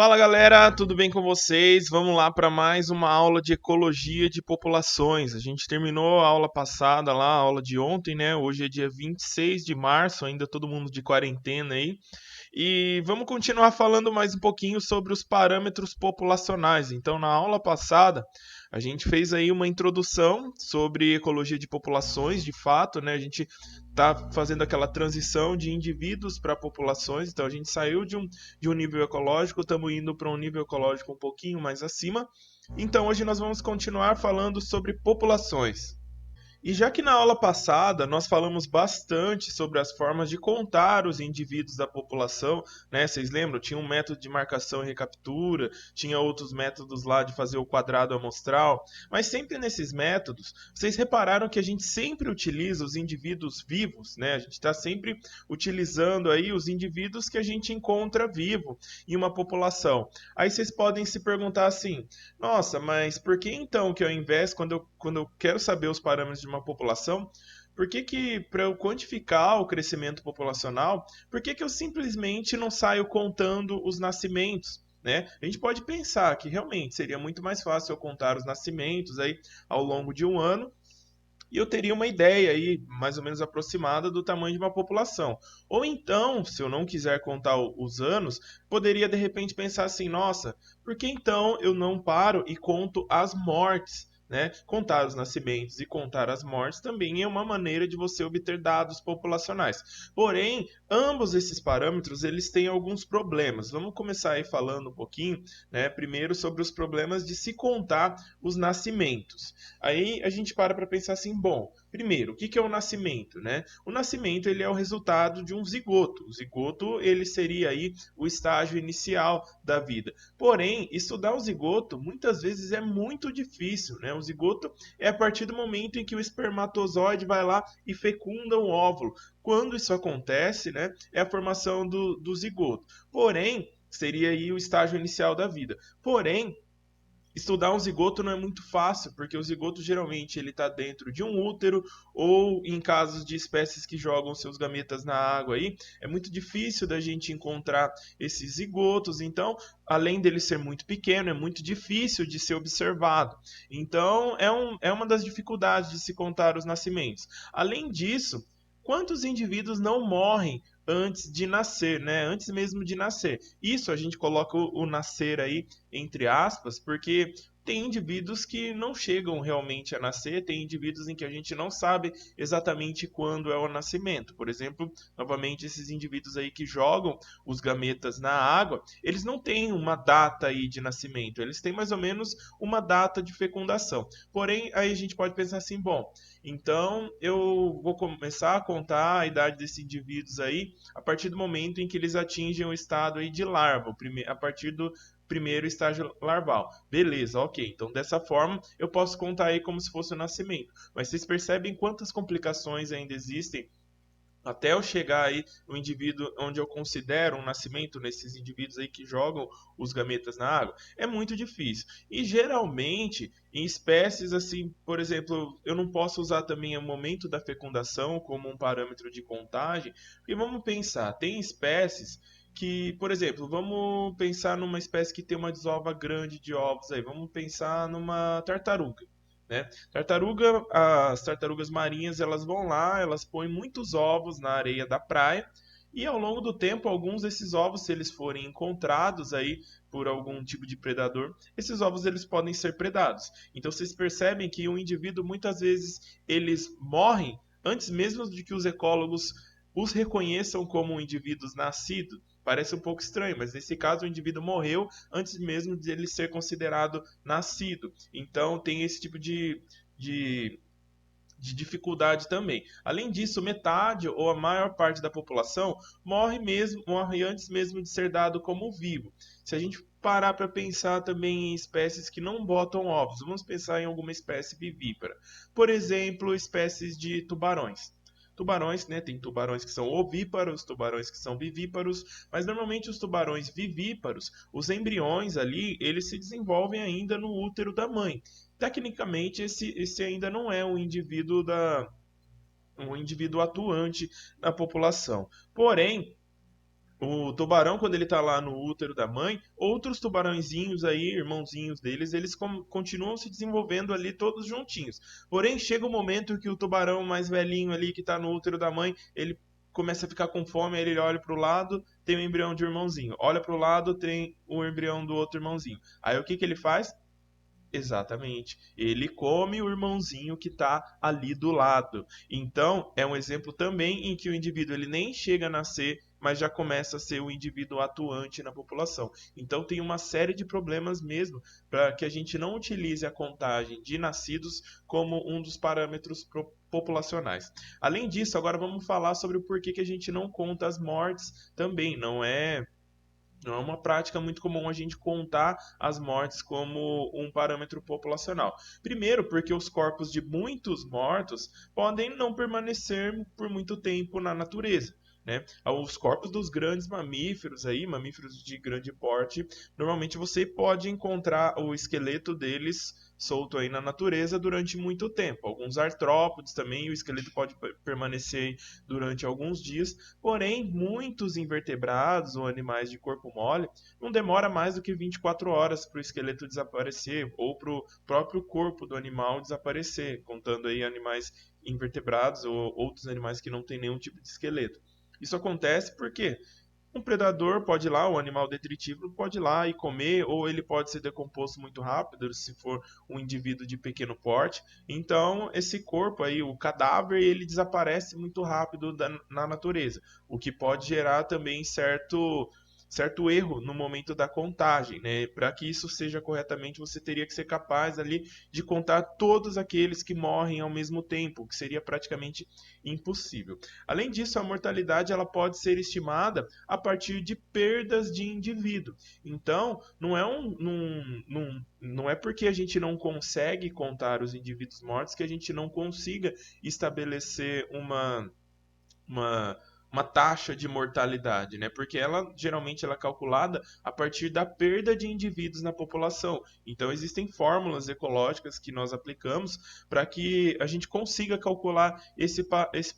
Fala galera, tudo bem com vocês? Vamos lá para mais uma aula de ecologia de populações. A gente terminou a aula passada lá, a aula de ontem, né? Hoje é dia 26 de março, ainda todo mundo de quarentena aí. E vamos continuar falando mais um pouquinho sobre os parâmetros populacionais. Então, na aula passada, a gente fez aí uma introdução sobre ecologia de populações, de fato, né? A gente está fazendo aquela transição de indivíduos para populações. Então, a gente saiu de um nível ecológico, estamos indo para um nível ecológico um pouquinho mais acima. Então, hoje nós vamos continuar falando sobre populações. E já que na aula passada nós falamos bastante sobre as formas de contar os indivíduos da população, né? Vocês lembram? Tinha um método de marcação e recaptura, tinha outros métodos lá de fazer o quadrado amostral, mas sempre nesses métodos, vocês repararam que a gente sempre utiliza os indivíduos vivos, né? A gente está sempre utilizando aí os indivíduos que a gente encontra vivo em uma população. Aí vocês podem se perguntar assim: nossa, mas por que então que ao invés, quando eu quero saber os parâmetros de uma população, por que para eu quantificar o crescimento populacional, por que eu simplesmente não saio contando os nascimentos? Né? A gente pode pensar que realmente seria muito mais fácil eu contar os nascimentos aí ao longo de um ano e eu teria uma ideia aí mais ou menos aproximada do tamanho de uma população. Ou então, se eu não quiser contar os anos, poderia de repente pensar assim: nossa, por que então eu não paro e conto as mortes? Né? Contar os nascimentos e contar as mortes também é uma maneira de você obter dados populacionais. Porém, ambos esses parâmetros eles têm alguns problemas. Vamos começar aí falando um pouquinho, né, primeiro sobre os problemas de se contar os nascimentos. Aí a gente para pensar assim, bom, primeiro, o que é o nascimento, né? O nascimento ele é o resultado de um zigoto. O zigoto ele seria aí o estágio inicial da vida. Porém, estudar o zigoto muitas vezes é muito difícil, né? O zigoto é a partir do momento em que o espermatozoide vai lá e fecunda o óvulo. Quando isso acontece, né, é a formação do zigoto. Porém, seria aí o estágio inicial da vida. Porém, estudar um zigoto não é muito fácil, porque o zigoto geralmente ele está dentro de um útero ou em casos de espécies que jogam seus gametas na água aí, é muito difícil da gente encontrar esses zigotos, então, além dele ser muito pequeno, é muito difícil de ser observado. Então, é uma das dificuldades de se contar os nascimentos. Além disso, quantos indivíduos não morrem antes de nascer, né? Antes mesmo de nascer. Isso a gente coloca o nascer aí entre aspas, porque tem indivíduos que não chegam realmente a nascer, tem indivíduos em que a gente não sabe exatamente quando é o nascimento. Por exemplo, novamente, esses indivíduos aí que jogam os gametas na água, eles não têm uma data aí de nascimento, eles têm mais ou menos uma data de fecundação. Porém, aí a gente pode pensar assim, bom, então eu vou começar a contar a idade desses indivíduos aí a partir do momento em que eles atingem o estado aí de larva, a partir do primeiro estágio larval. Beleza, ok. Então, dessa forma, eu posso contar aí como se fosse o nascimento. Mas vocês percebem quantas complicações ainda existem até eu chegar aí no indivíduo onde eu considero um nascimento nesses indivíduos aí que jogam os gametas na água, é muito difícil. E geralmente, em espécies assim, por exemplo, eu não posso usar também o momento da fecundação como um parâmetro de contagem, porque vamos pensar, tem espécies que, por exemplo, vamos pensar numa espécie que tem uma desova grande de ovos aí, vamos pensar numa tartaruga. Né? As tartarugas marinhas, elas vão lá, elas põem muitos ovos na areia da praia e ao longo do tempo, alguns desses ovos, se eles forem encontrados aí por algum tipo de predador, esses ovos eles podem ser predados. Então vocês percebem que um indivíduo muitas vezes eles morrem antes mesmo de que os ecólogos os reconheçam como indivíduos nascidos. Parece um pouco estranho, mas nesse caso o indivíduo morreu antes mesmo de ele ser considerado nascido. Então tem esse tipo de, de dificuldade também. Além disso, metade ou a maior parte da população morre antes mesmo de ser dado como vivo. Se a gente parar para pensar também em espécies que não botam ovos, vamos pensar em alguma espécie vivípara. Por exemplo, espécies de tubarões. Tubarões, né? Tem tubarões que são ovíparos, tubarões que são vivíparos, mas normalmente os tubarões vivíparos, os embriões ali, eles se desenvolvem ainda no útero da mãe. Tecnicamente, esse ainda não é um indivíduo atuante na população. Porém, O tubarão, quando ele tá lá no útero da mãe, outros tubarãozinhos aí, irmãozinhos deles, eles continuam se desenvolvendo ali todos juntinhos. Porém, chega um momento que o tubarão mais velhinho ali, que tá no útero da mãe, ele começa a ficar com fome, aí ele olha pro lado, tem o embrião de um irmãozinho. Olha pro lado, tem o embrião do outro irmãozinho. Aí o que que ele faz? Exatamente. Ele come o irmãozinho que está ali do lado. Então, é um exemplo também em que o indivíduo ele nem chega a nascer, mas já começa a ser o indivíduo atuante na população. Então, tem uma série de problemas mesmo para que a gente não utilize a contagem de nascidos como um dos parâmetros populacionais. Além disso, agora vamos falar sobre o porquê que a gente não conta as mortes também. Não é uma prática muito comum a gente contar as mortes como um parâmetro populacional. Primeiro, porque os corpos de muitos mortos podem não permanecer por muito tempo na natureza. Né? Os corpos dos grandes mamíferos aí, mamíferos de grande porte, normalmente você pode encontrar o esqueleto deles solto aí na natureza durante muito tempo. Alguns artrópodes também, o esqueleto pode permanecer durante alguns dias. Porém, muitos invertebrados ou animais de corpo mole não demora mais do que 24 horas para o esqueleto desaparecer ou para o próprio corpo do animal desaparecer, contando aí animais invertebrados ou outros animais que não têm nenhum tipo de esqueleto. Isso acontece porque um predador pode ir lá, um animal detritivo pode ir lá e comer, ou ele pode ser decomposto muito rápido se for um indivíduo de pequeno porte. Então, esse corpo aí, o cadáver, ele desaparece muito rápido na natureza, o que pode gerar também certo erro no momento da contagem, né? Para que isso seja corretamente, você teria que ser capaz ali de contar todos aqueles que morrem ao mesmo tempo, o que seria praticamente impossível. Além disso, a mortalidade ela pode ser estimada a partir de perdas de indivíduo. Então, não é porque a gente não consegue contar os indivíduos mortos que a gente não consiga estabelecer uma, uma taxa de mortalidade, né? Porque ela geralmente ela é calculada a partir da perda de indivíduos na população. Então existem fórmulas ecológicas que nós aplicamos para que a gente consiga calcular esse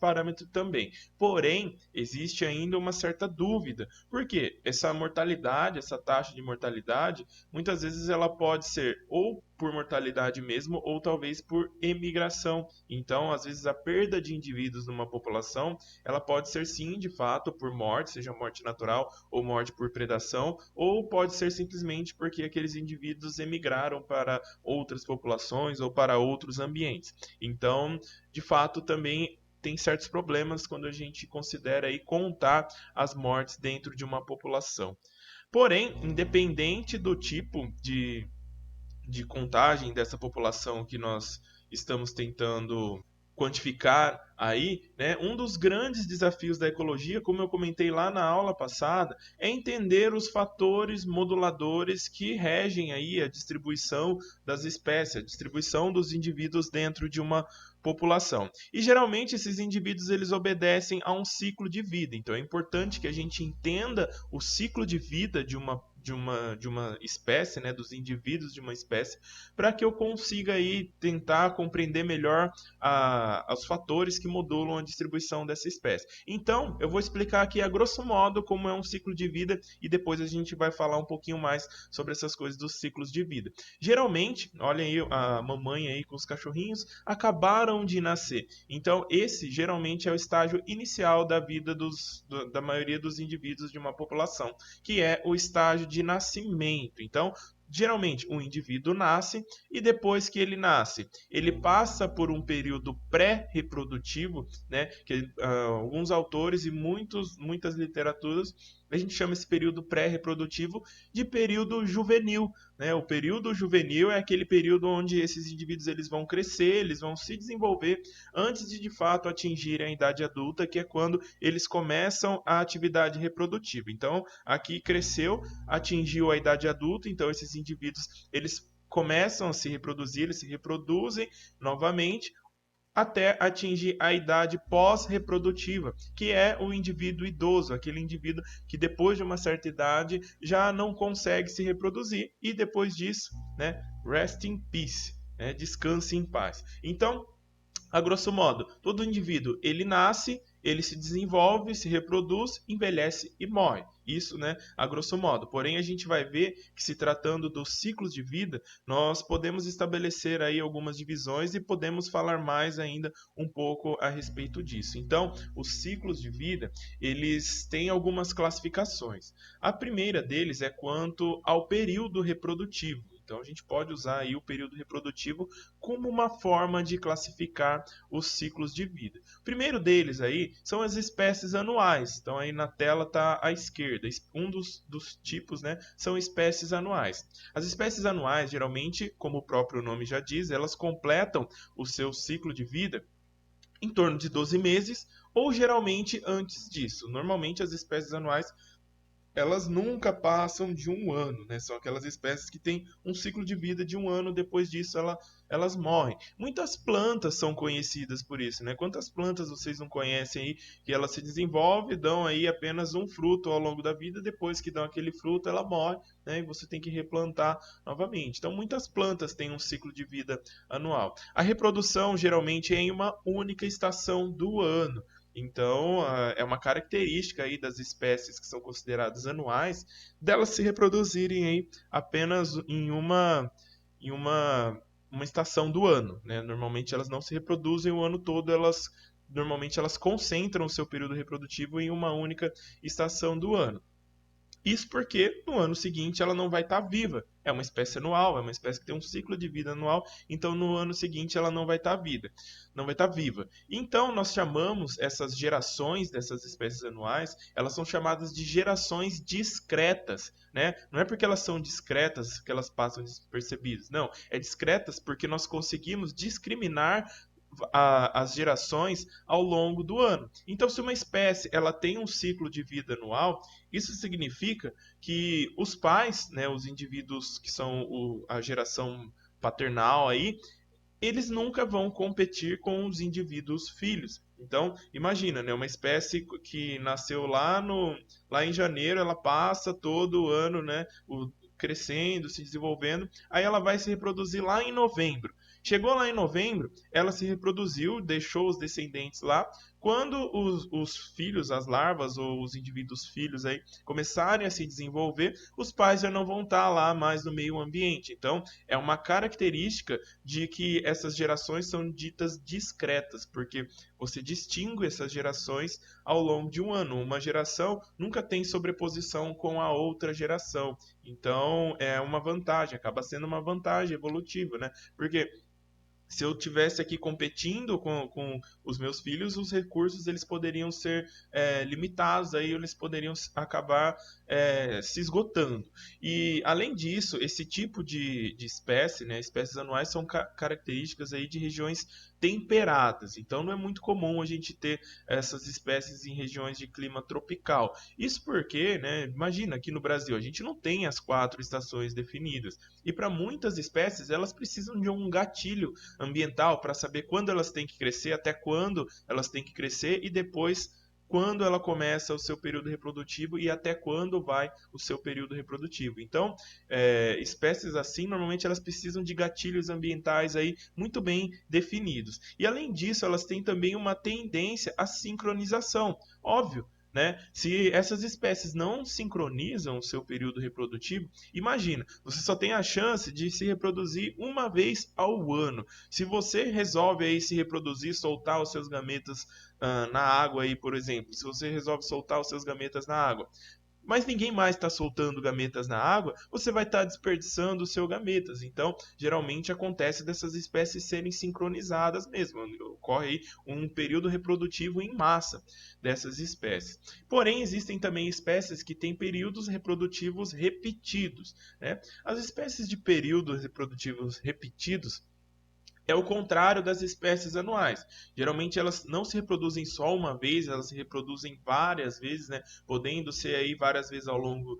parâmetro também. Porém, existe ainda uma certa dúvida, porque essa mortalidade, essa taxa de mortalidade, muitas vezes ela pode ser ou por mortalidade mesmo, ou talvez por emigração. Então, às vezes, a perda de indivíduos numa população ela pode ser sim, de fato, por morte, seja morte natural ou morte por predação, ou pode ser simplesmente porque aqueles indivíduos emigraram para outras populações ou para outros ambientes. Então, de fato, também tem certos problemas quando a gente considera aí contar as mortes dentro de uma população. Porém, independente do tipo de contagem dessa população que nós estamos tentando quantificar aí, né? Um dos grandes desafios da ecologia, como eu comentei lá na aula passada, é entender os fatores moduladores que regem aí a distribuição das espécies, a distribuição dos indivíduos dentro de uma população. E geralmente esses indivíduos eles obedecem a um ciclo de vida. Então é importante que a gente entenda o ciclo de vida de uma espécie, né, dos indivíduos de uma espécie, para que eu consiga aí tentar compreender melhor os fatores que modulam a distribuição dessa espécie. Então, eu vou explicar aqui a grosso modo como é um ciclo de vida e depois a gente vai falar um pouquinho mais sobre essas coisas dos ciclos de vida. Geralmente, olhem aí a mamãe aí com os cachorrinhos, acabaram de nascer. Então, esse geralmente é o estágio inicial da vida da maioria dos indivíduos de uma população, que é o estágio de nascimento. Então, geralmente, um indivíduo nasce e depois que ele nasce, ele passa por um período pré-reprodutivo, né? Que alguns autores e muitas literaturas a gente chama esse período pré-reprodutivo de período juvenil, né? O período juvenil é aquele período onde esses indivíduos eles vão crescer, eles vão se desenvolver antes de fato atingirem a idade adulta, que é quando eles começam a atividade reprodutiva. Então, aqui cresceu, atingiu a idade adulta, então esses indivíduos eles começam a se reproduzir, eles se reproduzem novamente até atingir a idade pós-reprodutiva, que é o indivíduo idoso, aquele indivíduo que depois de uma certa idade já não consegue se reproduzir e depois disso, né, rest in peace, né, descanse em paz. Então, a grosso modo, todo indivíduo ele nasce ele se desenvolve, se reproduz, envelhece e morre. Isso, né, a grosso modo. Porém, a gente vai ver que, se tratando dos ciclos de vida, nós podemos estabelecer aí algumas divisões e podemos falar mais ainda um pouco a respeito disso. Então, os ciclos de vida, eles têm algumas classificações. A primeira deles é quanto ao período reprodutivo. Então, a gente pode usar aí o período reprodutivo como uma forma de classificar os ciclos de vida. O primeiro deles aí são as espécies anuais. Então, aí na tela está à esquerda. Um dos tipos, né, são espécies anuais. As espécies anuais, geralmente, como o próprio nome já diz, elas completam o seu ciclo de vida em torno de 12 meses ou geralmente antes disso. Normalmente, as espécies anuais, elas nunca passam de um ano, né? São aquelas espécies que têm um ciclo de vida de um ano, depois disso elas morrem. Muitas plantas são conhecidas por isso, né? Quantas plantas vocês não conhecem aí que elas se desenvolvem, dão aí apenas um fruto ao longo da vida, depois que dão aquele fruto ela morre, né? E você tem que replantar novamente. Então muitas plantas têm um ciclo de vida anual. A reprodução geralmente é em uma única estação do ano. Então, é uma característica aí das espécies que são consideradas anuais, delas se reproduzirem aí apenas em uma estação do ano, né? Normalmente elas não se reproduzem o ano todo, normalmente elas concentram o seu período reprodutivo em uma única estação do ano. Isso porque no ano seguinte ela não vai estar viva. É uma espécie anual, é uma espécie que tem um ciclo de vida anual, então no ano seguinte ela não vai estar viva. Então nós chamamos essas gerações dessas espécies anuais, elas são chamadas de gerações discretas, né? Não é porque elas são discretas que elas passam despercebidas, não. É discretas porque nós conseguimos discriminar as gerações ao longo do ano. Então, se uma espécie ela tem um ciclo de vida anual, isso significa que os pais, né, os indivíduos que são a geração paternal aí, eles nunca vão competir com os indivíduos filhos. Então, imagina, né, uma espécie que nasceu lá em janeiro, ela passa todo o ano, né, crescendo, se desenvolvendo, aí ela vai se reproduzir lá em novembro. Chegou lá em novembro, ela se reproduziu, deixou os descendentes lá. Quando os filhos, as larvas ou os indivíduos filhos aí começarem a se desenvolver, os pais já não vão estar lá mais no meio ambiente. Então, é uma característica de que essas gerações são ditas discretas, porque você distingue essas gerações ao longo de um ano. Uma geração nunca tem sobreposição com a outra geração. Então, é uma vantagem, acaba sendo uma vantagem evolutiva, né? Porque se eu tivesse aqui competindo com os meus filhos, os recursos eles poderiam ser limitados, aí eles poderiam acabar se esgotando. E além disso, esse tipo de espécie, né, espécies anuais, são características aí de regiões temperadas. Então não é muito comum a gente ter essas espécies em regiões de clima tropical. Isso porque, né, imagina, aqui no Brasil a gente não tem as 4 estações definidas. E para muitas espécies elas precisam de um gatilho ambiental para saber quando elas têm que crescer, até quando elas têm que crescer e depois quando ela começa o seu período reprodutivo e até quando vai o seu período reprodutivo. Então, espécies assim, normalmente elas precisam de gatilhos ambientais aí muito bem definidos. E além disso, elas têm também uma tendência à sincronização. Óbvio, né? Se essas espécies não sincronizam o seu período reprodutivo, imagina, você só tem a chance de se reproduzir uma vez ao ano. Se você resolve aí se reproduzir, soltar os seus gametas na água aí, por exemplo, se você resolve soltar os seus gametas na água, mas ninguém mais está soltando gametas na água, você vai estar desperdiçando os seus gametas. Então, geralmente acontece dessas espécies serem sincronizadas mesmo. Ocorre aí um período reprodutivo em massa dessas espécies. Porém, existem também espécies que têm períodos reprodutivos repetidos, né? As espécies de períodos reprodutivos repetidos é o contrário das espécies anuais. Geralmente elas não se reproduzem só uma vez, elas se reproduzem várias vezes, né? Podendo ser aí várias vezes ao longo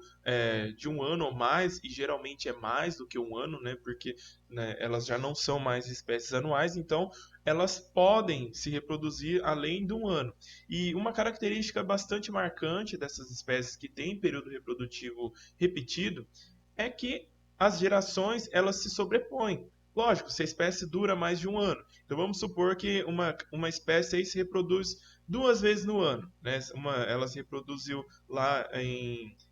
de um ano ou mais, e geralmente é mais do que um ano, né? Porque né, elas já não são mais espécies anuais, então elas podem se reproduzir além de um ano. E uma característica bastante marcante dessas espécies que têm período reprodutivo repetido é que as gerações elas se sobrepõem. Lógico, se a espécie dura mais de um ano. Então vamos supor que uma espécie aí se reproduz duas vezes no ano, né? Ela se reproduziu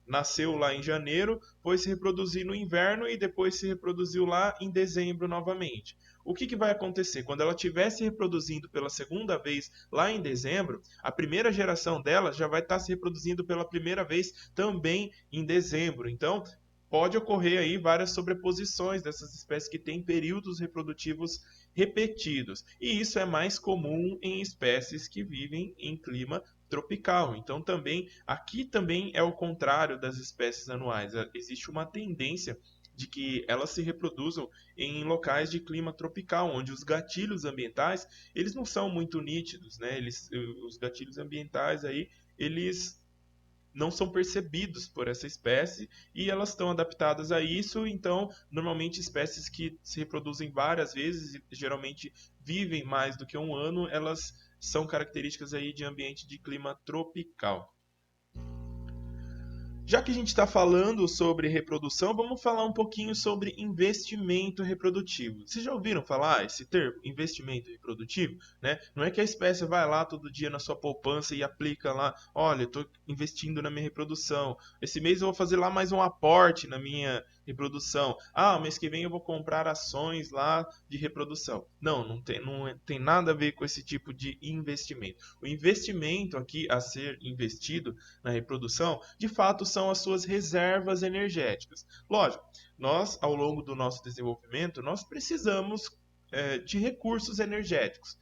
nasceu lá em janeiro, foi se reproduzir no inverno e depois se reproduziu lá em dezembro novamente. O que vai acontecer? Quando ela estiver se reproduzindo pela segunda vez lá em dezembro, a primeira geração dela já vai estar se reproduzindo pela primeira vez também em dezembro. Então, pode ocorrer aí várias sobreposições dessas espécies que têm períodos reprodutivos repetidos. E isso é mais comum em espécies que vivem em clima tropical. Então também aqui também é o contrário das espécies anuais. Existe uma tendência de que elas se reproduzam em locais de clima tropical, onde os gatilhos ambientais eles não são muito nítidos, né? Os gatilhos ambientais aí eles não são percebidos por essa espécie e elas estão adaptadas a isso. Então, normalmente espécies que se reproduzem várias vezes e geralmente vivem mais do que um ano, elas são características aí de ambiente de clima tropical. Já que a gente está falando sobre reprodução, vamos falar um pouquinho sobre investimento reprodutivo. Vocês já ouviram falar esse termo, investimento reprodutivo? Né? Não é que a espécie vai lá todo dia na sua poupança e aplica lá, olha, estou investindo na minha reprodução. Esse mês eu vou fazer lá mais um aporte na minha reprodução. Ah, mês que vem eu vou comprar ações lá de reprodução. Não tem nada a ver com esse tipo de investimento. O investimento aqui a ser investido na reprodução, de fato, são as suas reservas energéticas. Lógico, nós, ao longo do nosso desenvolvimento, nós precisamos de recursos energéticos.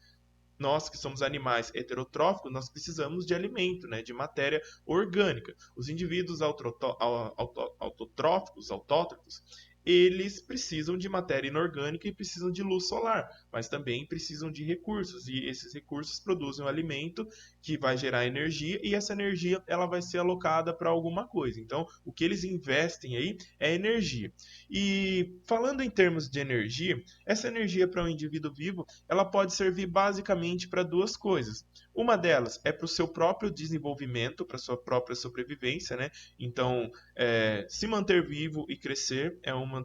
Nós que somos animais heterotróficos, nós precisamos de alimento, né, de matéria orgânica. Os indivíduos autotróficos, autótrofos, eles precisam de matéria inorgânica e precisam de luz solar, mas também precisam de recursos, e esses recursos produzem um alimento que vai gerar energia, e essa energia ela vai ser alocada para alguma coisa. Então, o que eles investem aí é energia. E falando em termos de energia, essa energia para um indivíduo vivo, ela pode servir basicamente para duas coisas. Uma delas é para o seu próprio desenvolvimento, para a sua própria sobrevivência, né? Então, se manter vivo e crescer é uma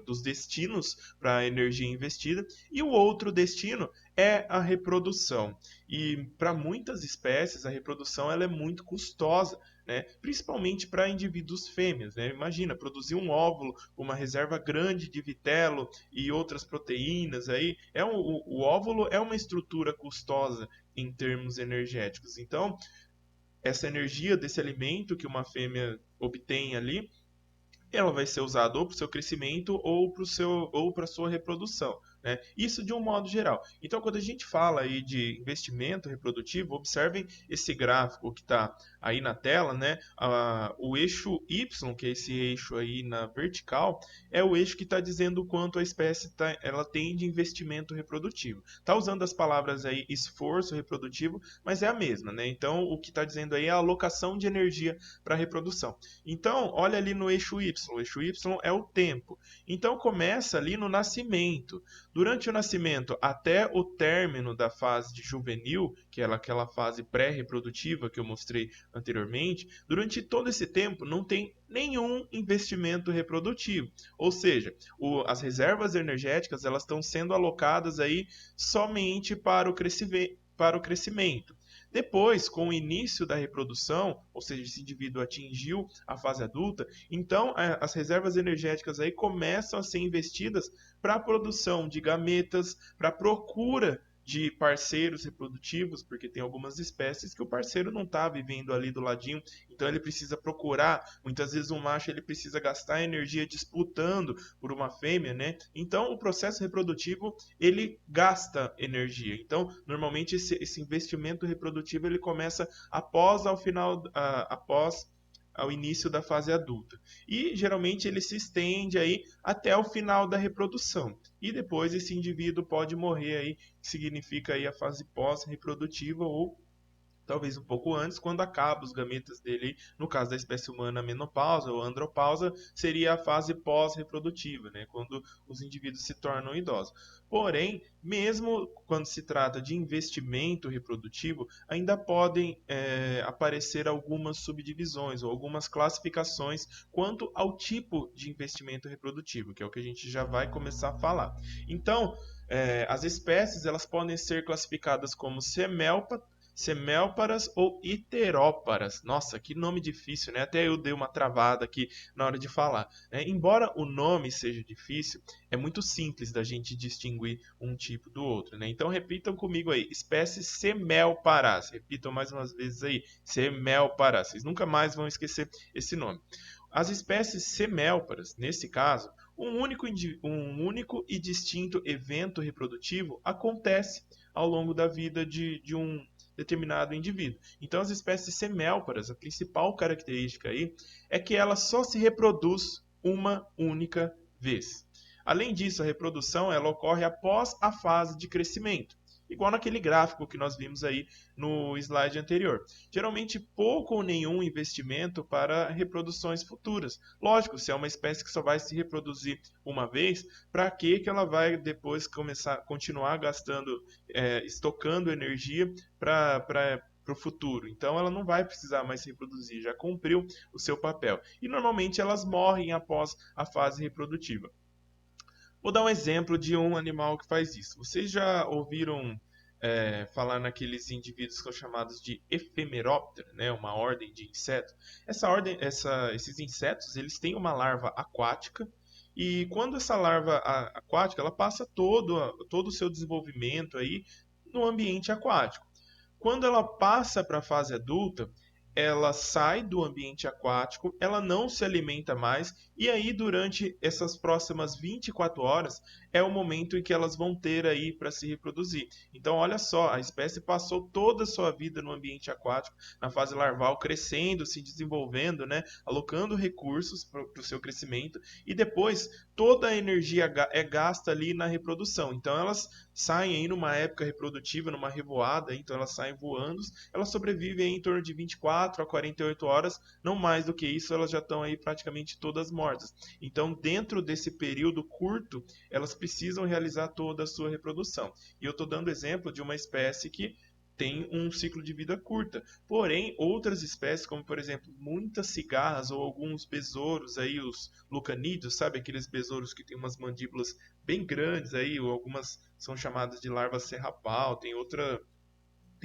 dos destinos para a energia investida. E o outro destino é a reprodução. E para muitas espécies, a reprodução ela é muito custosa, né? Principalmente para indivíduos fêmeas. Né? Imagina, produzir um óvulo, uma reserva grande de vitelo e outras proteínas. O óvulo é uma estrutura custosa em termos energéticos. Então, essa energia desse alimento que uma fêmea obtém ali, ela vai ser usada ou para o seu crescimento ou para a sua reprodução. Né? Isso de um modo geral. Então, quando a gente fala aí de investimento reprodutivo, observem esse gráfico que está aí na tela, né? O eixo Y, que é esse eixo aí na vertical, é o eixo que está dizendo o quanto a espécie ela tem de investimento reprodutivo. Está usando as palavras aí esforço reprodutivo, mas é a mesma, né? Então, o que está dizendo aí é a alocação de energia para a reprodução. Então, olha ali no eixo Y. O eixo Y é o tempo. Então, começa ali no nascimento. Durante o nascimento até o término da fase de juvenil, que é aquela fase pré-reprodutiva que eu mostrei anteriormente, durante todo esse tempo não tem nenhum investimento reprodutivo. Ou seja, as reservas energéticas elas estão sendo alocadas aí somente para o crescimento. Depois, com o início da reprodução, ou seja, esse indivíduo atingiu a fase adulta, então as reservas energéticas aí começam a ser investidas para a produção de gametas, para a procura de parceiros reprodutivos, porque tem algumas espécies que o parceiro não está vivendo ali do ladinho, então ele precisa procurar. Muitas vezes um macho ele precisa gastar energia disputando por uma fêmea, né? Então o processo reprodutivo ele gasta energia. Então normalmente esse investimento reprodutivo ele começa após ao início da fase adulta. E geralmente ele se estende aí até o final da reprodução. E depois esse indivíduo pode morrer aí, que significa aí a fase pós-reprodutiva ou talvez um pouco antes, quando acaba os gametas dele. No caso da espécie humana, a menopausa ou andropausa seria a fase pós-reprodutiva, né, quando os indivíduos se tornam idosos. Porém, mesmo quando se trata de investimento reprodutivo, ainda podem aparecer algumas subdivisões ou algumas classificações quanto ao tipo de investimento reprodutivo, que é o que a gente já vai começar a falar. Então, as espécies elas podem ser classificadas como semélparas ou iteróparas. Nossa, que nome difícil, né? Até eu dei uma travada aqui na hora de falar, né? Embora o nome seja difícil, é muito simples da gente distinguir um tipo do outro, né? Então repitam comigo aí, espécies semélparas. Repitam mais umas vezes aí, semélparas. Vocês nunca mais vão esquecer esse nome. As espécies semélparas, nesse caso, um único e distinto evento reprodutivo acontece ao longo da vida de um determinado indivíduo. Então, as espécies semélparas, a principal característica aí é que ela só se reproduz uma única vez. Além disso, a reprodução ela ocorre após a fase de crescimento, igual naquele gráfico que nós vimos aí no slide anterior. Geralmente pouco ou nenhum investimento para reproduções futuras. Lógico, se é uma espécie que só vai se reproduzir uma vez, para que ela vai depois continuar gastando, estocando energia para o futuro. Então ela não vai precisar mais se reproduzir, já cumpriu o seu papel. E normalmente elas morrem após a fase reprodutiva. Vou dar um exemplo de um animal que faz isso. Vocês já ouviram falar naqueles indivíduos que são chamados de efemeróptero, né? Uma ordem de insetos. Esses insetos, eles têm uma larva aquática e quando essa larva aquática, ela passa todo o seu desenvolvimento aí no ambiente aquático. Quando ela passa para a fase adulta, ela sai do ambiente aquático, ela não se alimenta mais, e aí durante essas próximas 24 horas é o momento em que elas vão ter aí para se reproduzir. Então, olha só, a espécie passou toda a sua vida no ambiente aquático, na fase larval, crescendo, se desenvolvendo, né, alocando recursos para o seu crescimento, e depois toda a energia é gasta ali na reprodução. Então, elas saem aí numa época reprodutiva, numa revoada, então elas saem voando, elas sobrevivem em torno de 24 a 48 horas, não mais do que isso, elas já estão aí praticamente todas mortas. Então, dentro desse período curto, elas precisam realizar toda a sua reprodução. E eu estou dando exemplo de uma espécie que tem um ciclo de vida curta. Porém, outras espécies, como por exemplo, muitas cigarras ou alguns besouros aí, os lucanídeos, sabe aqueles besouros que têm umas mandíbulas bem grandes aí, ou algumas são chamadas de larva serrapal, tem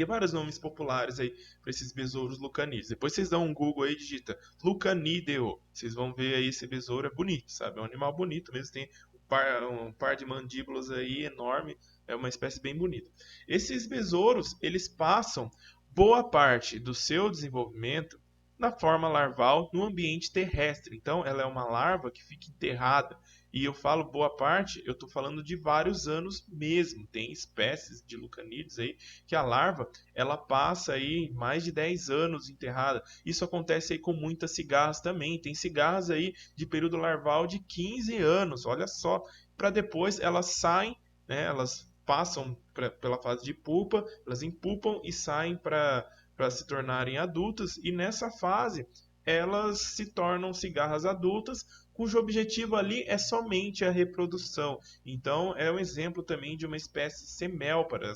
vários nomes populares aí para esses besouros lucanídeos. Depois vocês dão um Google aí, digita lucanídeo. Vocês vão ver aí esse besouro é bonito, sabe? É um animal bonito mesmo, tem um par de mandíbulas aí enorme, é uma espécie bem bonita. Esses besouros, eles passam boa parte do seu desenvolvimento na forma larval no ambiente terrestre. Então, ela é uma larva que fica enterrada. E eu falo boa parte, eu estou falando de vários anos mesmo. Tem espécies de lucanídeos aí que a larva ela passa aí mais de 10 anos enterrada. Isso acontece aí com muitas cigarras também. Tem cigarras aí de período larval de 15 anos, olha só. Para depois elas saem, né, elas passam pela fase de pupa, elas empupam e saem para se tornarem adultas. E nessa fase elas se tornam cigarras adultas, cujo objetivo ali é somente a reprodução. Então, é um exemplo também de uma espécie semélpara.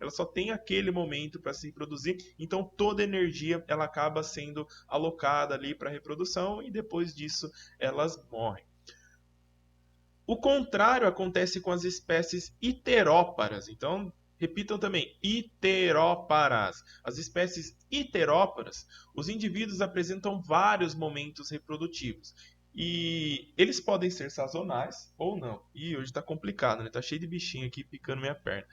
Ela só tem aquele momento para se reproduzir. Então, toda a energia ela acaba sendo alocada ali para a reprodução e depois disso elas morrem. O contrário acontece com as espécies iteróparas. Então, repitam também, iteróparas. As espécies iteróparas, os indivíduos apresentam vários momentos reprodutivos. E eles podem ser sazonais ou não. E hoje está complicado, né? Tá cheio de bichinho aqui picando minha perna.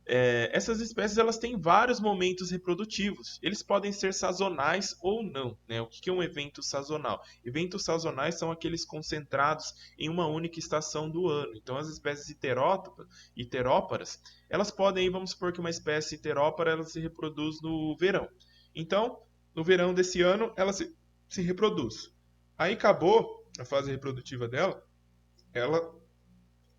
Essas espécies elas têm vários momentos reprodutivos. Eles podem ser sazonais ou não, né? O que é um evento sazonal? Eventos sazonais são aqueles concentrados em uma única estação do ano. Então, as espécies iteróparas, elas podem, vamos supor que uma espécie iterópara ela se reproduz no verão. Então, no verão desse ano, ela se reproduz. Aí acabou a fase reprodutiva dela, ela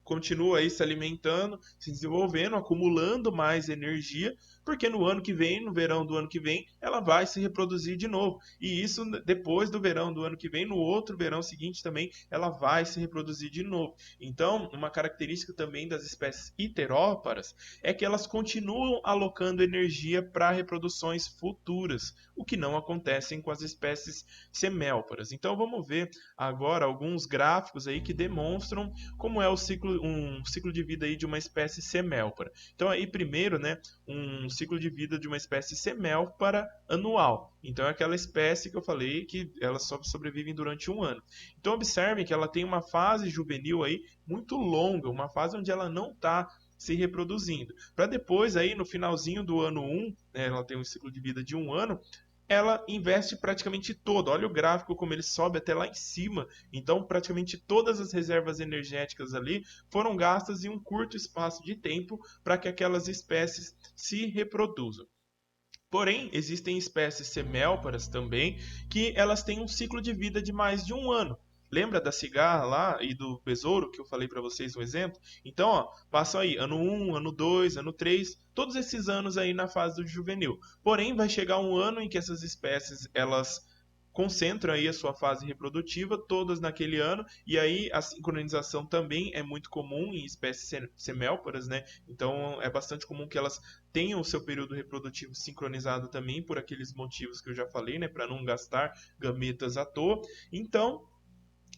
continua aí se alimentando, se desenvolvendo, acumulando mais energia, porque no ano que vem, no verão do ano que vem, ela vai se reproduzir de novo. E isso depois do verão do ano que vem, no outro verão seguinte também, ela vai se reproduzir de novo. Então, uma característica também das espécies iteróparas é que elas continuam alocando energia para reproduções futuras, o que não acontece com as espécies semélparas. Então, vamos ver agora alguns gráficos aí que demonstram como é o ciclo um ciclo de vida aí de uma espécie semélpara. Então aí primeiro, né, um ciclo de vida de uma espécie semélpara anual. Então é aquela espécie que eu falei que elas só sobrevivem durante um ano. Então observem que ela tem uma fase juvenil aí muito longa, uma fase onde ela não está se reproduzindo. Para depois aí no finalzinho do ano 1, né, ela tem um ciclo de vida de um ano, ela investe praticamente todo. Olha o gráfico como ele sobe até lá em cima. Então, praticamente todas as reservas energéticas ali foram gastas em um curto espaço de tempo para que aquelas espécies se reproduzam. Porém, existem espécies semélparas também que elas têm um ciclo de vida de mais de um ano. Lembra da cigarra lá e do besouro que eu falei para vocês no exemplo? Então, ó, passam aí ano 1, ano 2, ano 3, todos esses anos aí na fase do juvenil. Porém, vai chegar um ano em que essas espécies elas concentram aí a sua fase reprodutiva todas naquele ano, e aí a sincronização também é muito comum em espécies semélparas, né? Então é bastante comum que elas tenham o seu período reprodutivo sincronizado também por aqueles motivos que eu já falei, né, para não gastar gametas à toa. Então,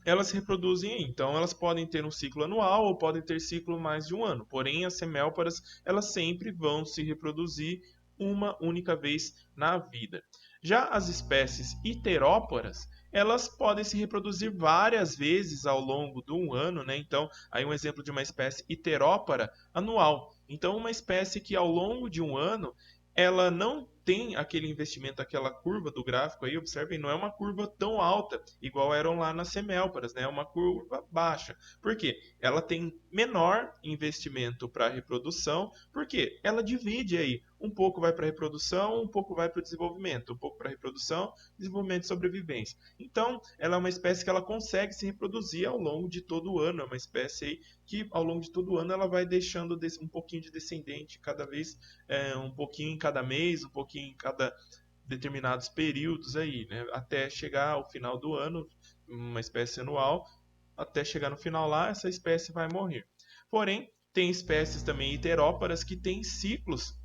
elas se reproduzem aí. Então, elas podem ter um ciclo anual ou podem ter ciclo mais de um ano. Porém, as semélparas, elas sempre vão se reproduzir uma única vez na vida. Já as espécies iteróporas, elas podem se reproduzir várias vezes ao longo de um ano, né? Então, aí um exemplo de uma espécie iterópora anual. Então, uma espécie que ao longo de um ano ela não tem aquele investimento, aquela curva do gráfico aí, observem, não é uma curva tão alta, igual eram lá nas semélparas, né? É uma curva baixa. Por quê? Ela tem menor investimento para reprodução, porque ela divide aí. Um pouco vai para reprodução, um pouco vai para o desenvolvimento, um pouco para reprodução, desenvolvimento e sobrevivência. Então, ela é uma espécie que ela consegue se reproduzir ao longo de todo o ano. É uma espécie aí que ao longo de todo o ano ela vai deixando um pouquinho de descendente cada vez, um pouquinho em cada mês, um pouquinho em cada determinados períodos aí, né? Até chegar ao final do ano, uma espécie anual, até chegar no final lá, essa espécie vai morrer. Porém, tem espécies também iteróparas que têm ciclos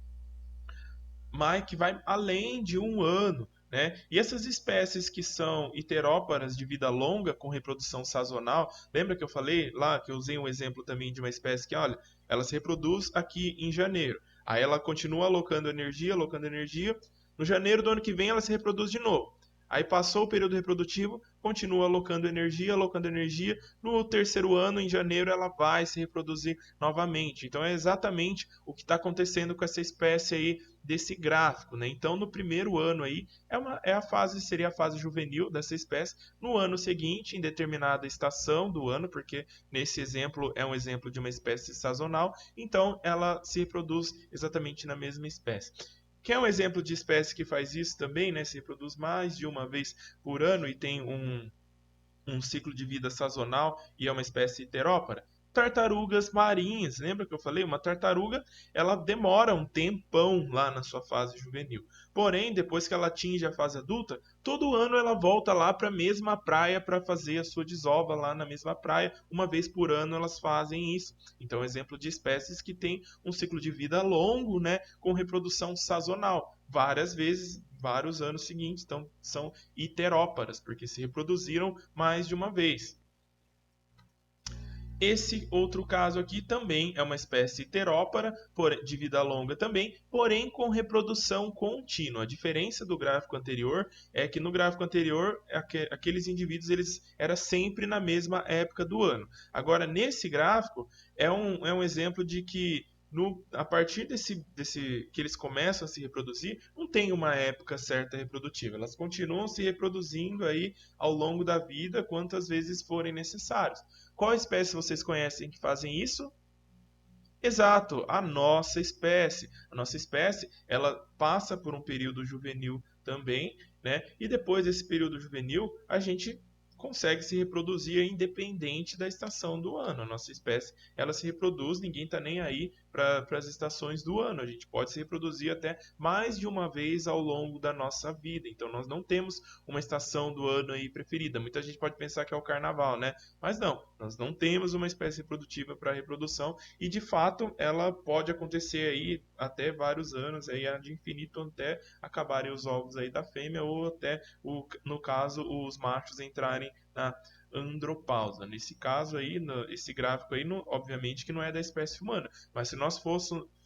mas que vai além de um ano. Né? E essas espécies que são iteróparas de vida longa, com reprodução sazonal, lembra que eu falei lá, que eu usei um exemplo também de uma espécie que, olha, ela se reproduz aqui em janeiro. Aí ela continua alocando energia, alocando energia. No janeiro do ano que vem ela se reproduz de novo. Aí passou o período reprodutivo, continua alocando energia, alocando energia. No terceiro ano, em janeiro, ela vai se reproduzir novamente. Então é exatamente o que está acontecendo com essa espécie aí desse gráfico, né? Então no primeiro ano aí seria a fase juvenil dessa espécie. No ano seguinte, em determinada estação do ano, porque nesse exemplo é um exemplo de uma espécie sazonal, então ela se reproduz exatamente na mesma espécie. Quer um exemplo de espécie que faz isso também, né? Se reproduz mais de uma vez por ano e tem um ciclo de vida sazonal e é uma espécie heterópara? Tartarugas marinhas, lembra que eu falei? Uma tartaruga, ela demora um tempão lá na sua fase juvenil. Porém, depois que ela atinge a fase adulta, todo ano ela volta lá para a mesma praia para fazer a sua desova lá na mesma praia. Uma vez por ano elas fazem isso. Então, exemplo de espécies que têm um ciclo de vida longo, né, com reprodução sazonal, várias vezes, vários anos seguintes. Então, são iteróparas, porque se reproduziram mais de uma vez. Esse outro caso aqui também é uma espécie iterópara, de vida longa também, porém com reprodução contínua. A diferença do gráfico anterior é que no gráfico anterior, aqueles indivíduos eles era sempre na mesma época do ano. Agora, nesse gráfico, é um exemplo de que a partir que eles começam a se reproduzir, não tem uma época certa reprodutiva. Elas continuam se reproduzindo aí ao longo da vida, quantas vezes forem necessários. Qual espécie vocês conhecem que fazem isso? Exato, a nossa espécie. A nossa espécie, ela passa por um período juvenil também, né? E depois desse período juvenil, a gente consegue se reproduzir independente da estação do ano. A nossa espécie, ela se reproduz, ninguém está nem aí para as estações do ano. A gente pode se reproduzir até mais de uma vez ao longo da nossa vida. Então nós não temos uma estação do ano aí preferida. Muita gente pode pensar que é o carnaval, né? Mas não, nós não temos uma espécie reprodutiva para reprodução e de fato ela pode acontecer aí até vários anos, aí de infinito até acabarem os ovos aí da fêmea ou até, no caso, os machos entrarem andropausa. Nesse caso aí, esse gráfico aí, obviamente que não é da espécie humana, mas se nós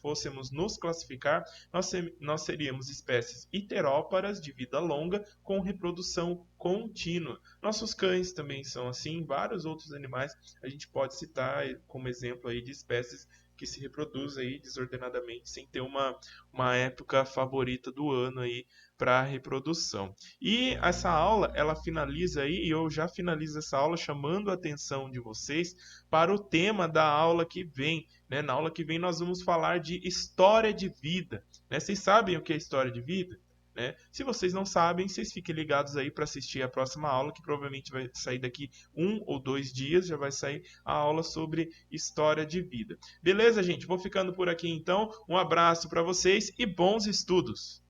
fôssemos nos classificar, nós seríamos espécies heteróparas de vida longa com reprodução contínua. Nossos cães também são assim, vários outros animais a gente pode citar como exemplo aí de espécies que se reproduzem aí desordenadamente sem ter uma época favorita do ano aí para reprodução. E essa aula, ela finaliza aí, e eu já finalizo essa aula chamando a atenção de vocês para o tema da aula que vem. Né? Na aula que vem nós vamos falar de história de vida. Né? Vocês sabem o que é história de vida? Né? Se vocês não sabem, vocês fiquem ligados aí para assistir a próxima aula, que provavelmente vai sair daqui 1 ou 2 dias, já vai sair a aula sobre história de vida. Beleza, gente? Vou ficando por aqui então. Um abraço para vocês e bons estudos!